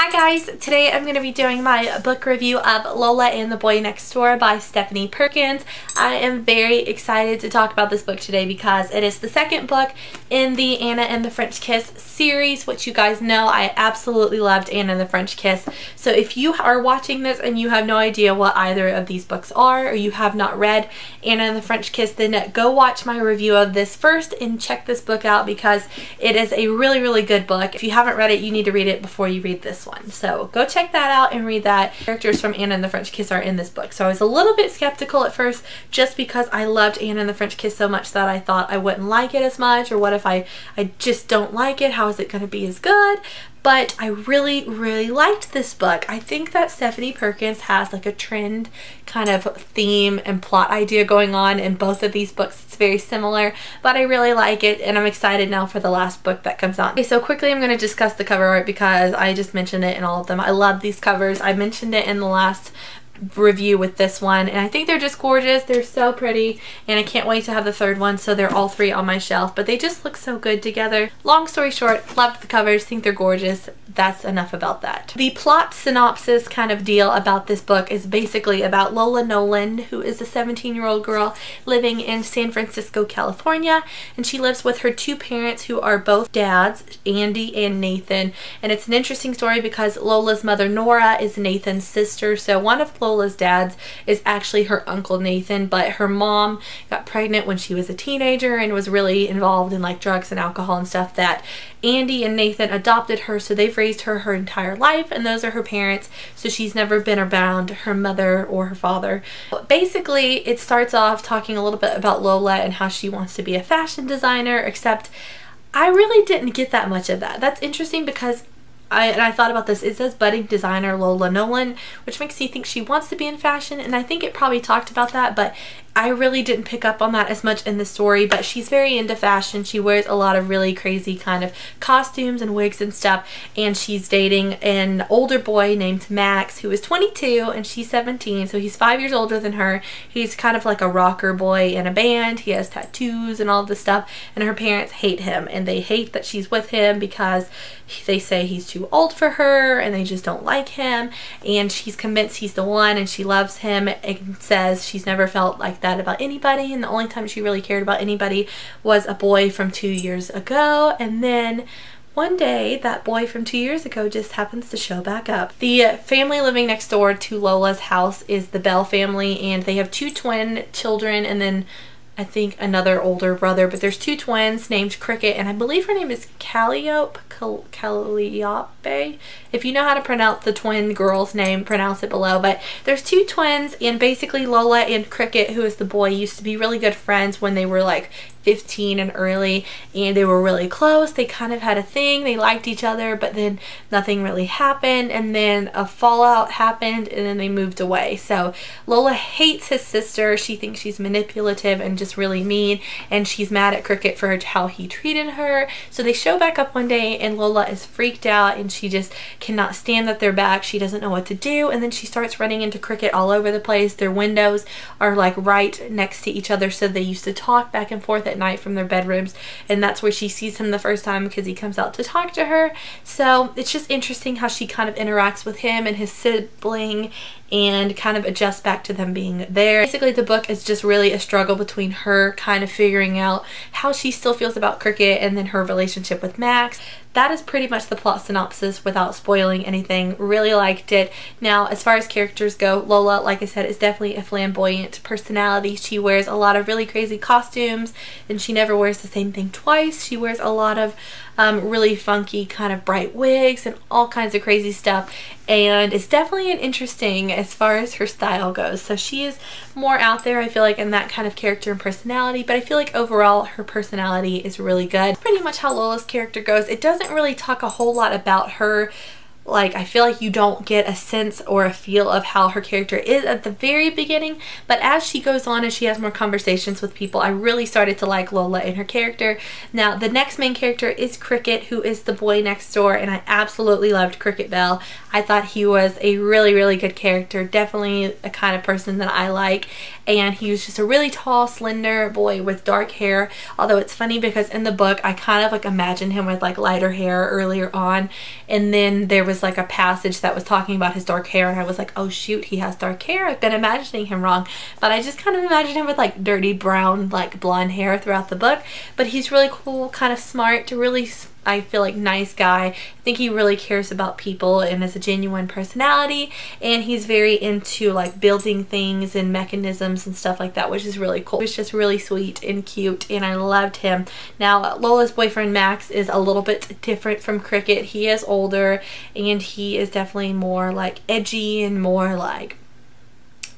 Hi guys, today I'm going to be doing my book review of Lola and the Boy Next Door by Stephanie Perkins. I am very excited to talk about this book today because it is the second book in the Anna and the French Kiss series, which you guys know I absolutely loved Anna and the French Kiss. So if you are watching this and you have no idea what either of these books are, or you have not read Anna and the French Kiss, then go watch my review of this first and check this book out because it is a really good book. If you haven't read it, you need to read it before you read this one. So go check that out and read that. Characters from Anna and the French Kiss are in this book. So I was a little bit skeptical at first just because I loved Anna and the French Kiss so much that I thought I wouldn't like it as much, or what if I just don't like it? How is it going to be as good? But I really liked this book. I think that Stephanie Perkins has like a trend kind of theme and plot idea going on in both of these books. It's very similar, but I really like it and I'm excited now for the last book that comes out. Okay, so quickly I'm going to discuss the cover art because I just mentioned it in all of them. I love these covers. I mentioned it in the last review with this one, and I think they're just gorgeous. They're so pretty, and I can't wait to have the third one, so they're all three on my shelf, but they just look so good together. Long story short, loved the covers, think they're gorgeous. That's enough about that. The plot synopsis kind of deal about this book is basically about Lola Nolan, who is a 17-year-old girl living in San Francisco, California, and she lives with her two parents who are both dads, Andy and Nathan. And it's an interesting story because Lola's mother Nora is Nathan's sister, so one of Lola's dads is actually her uncle Nathan, but her mom got pregnant when she was a teenager and was really involved in like drugs and alcohol and stuff, that Andy and Nathan adopted her, so they've raised her entire life, and those are her parents, so she's never been around her mother or her father. But basically, it starts off talking a little bit about Lola and how she wants to be a fashion designer, except I really didn't get that much of that. That's interesting because I thought about this. It says budding designer Lola Nolan, which makes me think she wants to be in fashion, and I think it probably talked about that, but I really didn't pick up on that as much in the story. But she's very into fashion. She wears a lot of really crazy kind of costumes and wigs and stuff, and she's dating an older boy named Max who is 22 and she's 17, so he's 5 years older than her. He's kind of like a rocker boy in a band. He has tattoos and all this stuff, and her parents hate him, and they hate that she's with him because they say he's too old for her and they just don't like him, and she's convinced he's the one and she loves him and says she's never felt like that about anybody, and the only time she really cared about anybody was a boy from 2 years ago. And then one day that boy from 2 years ago just happens to show back up. The family living next door to Lola's house is the Bell family, and they have two twin children and then I think another older brother, but there's two twins named Cricket, and I believe her name is Calliope. If you know how to pronounce the twin girl's name, pronounce it below. But there's two twins, and basically Lola and Cricket, who is the boy, used to be really good friends when they were like 15 and early, and they were really close. They kind of had a thing. They liked each other, but then nothing really happened, and then a fallout happened, and then they moved away. So Lola hates his sister. She thinks she's manipulative and just really mean, and she's mad at Cricket for how he treated her. So they show back up one day, and Lola is freaked out, and she just cannot stand that they're back. She doesn't know what to do, and then she starts running into Cricket all over the place. Their windows are like right next to each other, so they used to talk back and forth at night from their bedrooms, and that's where she sees him the first time because he comes out to talk to her. So it's just interesting how she kind of interacts with him and his sibling and kind of adjusts back to them being there. Basically, the book is just really a struggle between her kind of figuring out how she still feels about Cricket and then her relationship with Max. That is pretty much the plot synopsis without spoiling anything. Really liked it. Now, as far as characters go, Lola, like I said, is definitely a flamboyant personality. She wears a lot of really crazy costumes, and she never wears the same thing twice. She wears a lot of really funky kind of bright wigs and all kinds of crazy stuff, and it's definitely an interesting as far as her style goes. So she is more out there, I feel like, in that kind of character and personality, but I feel like overall her personality is really good. Pretty much how Lola's character goes. It doesn't really talk a whole lot about her. Like, I feel like you don't get a sense or a feel of how her character is at the very beginning, but as she goes on and she has more conversations with people, I really started to like Lola and her character. Now, the next main character is Cricket, who is the boy next door, and I absolutely loved Cricket Bell. I thought he was a really good character, definitely a kind of person that I like, and he was just a really tall, slender boy with dark hair, although it's funny because in the book I kind of like imagined him with like lighter hair earlier on, and then there was was like a passage that was talking about his dark hair, and I was like, oh shoot, he has dark hair. I've been imagining him wrong. But I just kind of imagined him with like dirty brown, like blonde hair throughout the book. But he's really cool, kind of smart, really, I feel like, nice guy. I think he really cares about people and has a genuine personality, and he's very into like building things and mechanisms and stuff like that, which is really cool. It's just really sweet and cute, and I loved him. Now Lola's boyfriend Max is a little bit different from Cricket. He is older, and he is definitely more like edgy and more like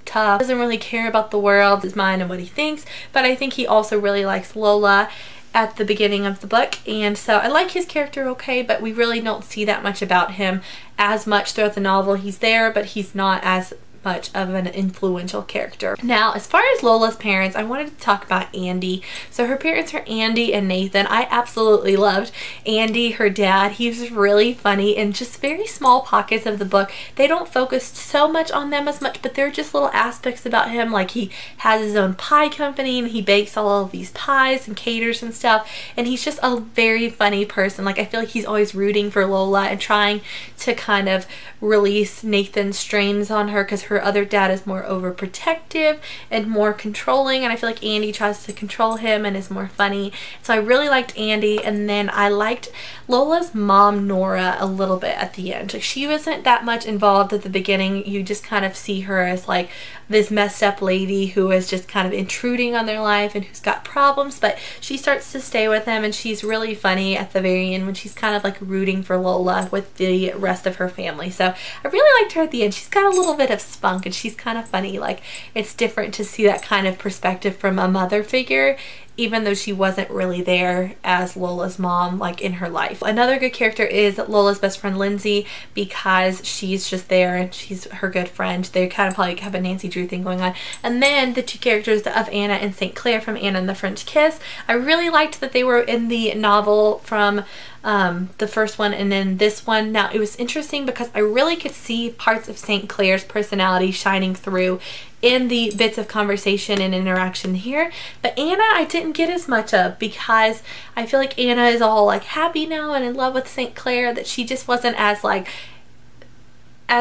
tough. Doesn't really care about the world, his mind, and what he thinks, but I think he also really likes Lola at the beginning of the book, and so I like his character okay, but we really don't see that much about him as much throughout the novel. He's there, but he's not as much of an influential character. Now, as far as Lola's parents, I wanted to talk about Andy. So her parents are Andy and Nathan. I absolutely loved Andy, her dad. He's really funny in just very small pockets of the book. They don't focus so much on them as much, but there are just little aspects about him, like he has his own pie company and he bakes all of these pies and caters and stuff, and he's just a very funny person. Like, I feel like he's always rooting for Lola and trying to kind of release Nathan's strains on her, because her other dad is more overprotective and more controlling, and I feel like Andy tries to control him and is more funny. So I really liked Andy, and then I liked Lola's mom Nora a little bit at the end. Like, she wasn't that much involved at the beginning. You just kind of see her as like this messed up lady who is just kind of intruding on their life and who's got problems, but she starts to stay with them, and she's really funny at the very end when she's kind of like rooting for Lola with the rest of her family. So I really liked her at the end. She's got a little bit of spunk and she's kind of funny. Like, it's different to see that kind of perspective from a mother figure, even though she wasn't really there as Lola's mom, like, in her life. Another good character is Lola's best friend Lindsay, because she's just there and she's her good friend. They kind of probably have a Nancy Drew thing going on. And then the two characters of Anna and St. Clair from Anna and the French Kiss. I really liked that they were in the novel from the first one and then this one. Now, it was interesting because I really could see parts of St. Clair's personality shining through in the bits of conversation and interaction here, but Anna I didn't get as much of, because I feel like Anna is all like happy now and in love with St. Clair, that she just wasn't as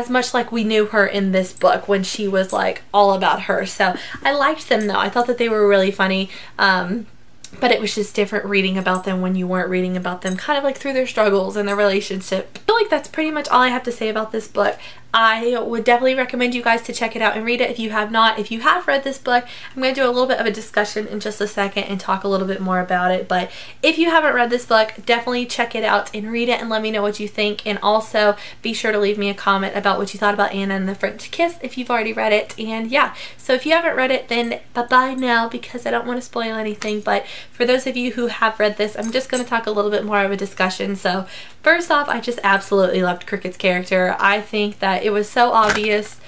much like we knew her in this book when she was like all about her. So I liked them though. I thought that they were really funny. But it was just different reading about them when you weren't reading about them kind of like through their struggles and their relationship. I feel like that's pretty much all I have to say about this book. I would definitely recommend you guys to check it out and read it if you have not. If you have read this book, I'm going to do a little bit of a discussion in just a second and talk a little bit more about it. But if you haven't read this book, definitely check it out and read it and let me know what you think. And also be sure to leave me a comment about what you thought about Anna and the French Kiss if you've already read it. And yeah, so if you haven't read it, then bye-bye now, because I don't want to spoil anything. But for those of you who have read this, I'm just going to talk a little bit more of a discussion. So first off, I just absolutely loved Cricket's character. I think that it was so obvious.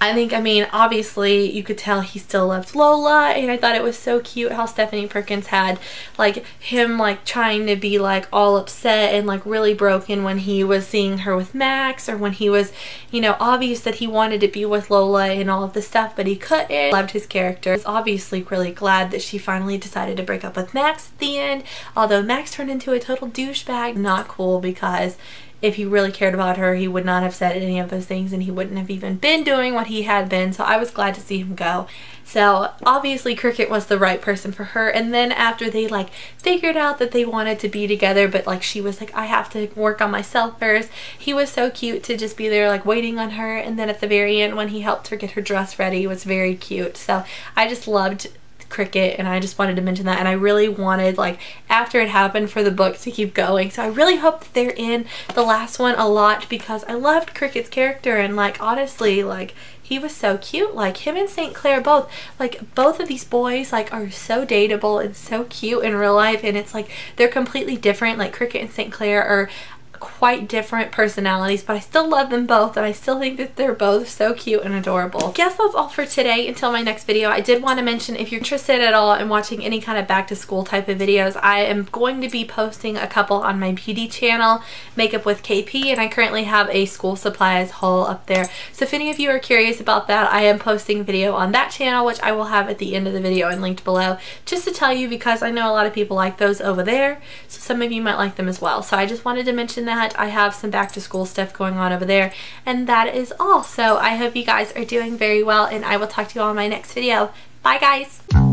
I mean, obviously you could tell he still loved Lola, and I thought it was so cute how Stephanie Perkins had like him like trying to be like all upset and like really broken when he was seeing her with Max, or when he was, you know, obvious that he wanted to be with Lola and all of this stuff, but he couldn't. Loved his character. I was obviously really glad that she finally decided to break up with Max at the end, although Max turned into a total douchebag. Not cool, because if he really cared about her, he would not have said any of those things, and he wouldn't have even been doing what he had been. So I was glad to see him go. So obviously Cricket was the right person for her. And then after they like figured out that they wanted to be together, but like she was like, I have to work on myself first, he was so cute to just be there like waiting on her. And then at the very end when he helped her get her dress ready, was very cute. So I just loved Cricket, and I just wanted to mention that, and I really wanted, like, after it happened, for the book to keep going. So I really hope that they're in the last one a lot, because I loved Cricket's character, and like honestly, like, he was so cute. Like, him and St. Clair both, like, both of these boys like are so dateable and so cute in real life, and it's like they're completely different. Like, Cricket and St. Clair are quite different personalities, but I still love them both, and I still think that they're both so cute and adorable. I guess that's all for today. Until my next video, I did want to mention, if you're interested at all in watching any kind of back to school type of videos, I am going to be posting a couple on my beauty channel, Makeup with KP, and I currently have a school supplies haul up there. So if any of you are curious about that, I am posting a video on that channel, which I will have at the end of the video and linked below, just to tell you, because I know a lot of people like those over there, so some of you might like them as well. So I just wanted to mention than that, I have some back to school stuff going on over there, and that is all. So I hope you guys are doing very well, and I will talk to you all in my next video. Bye guys!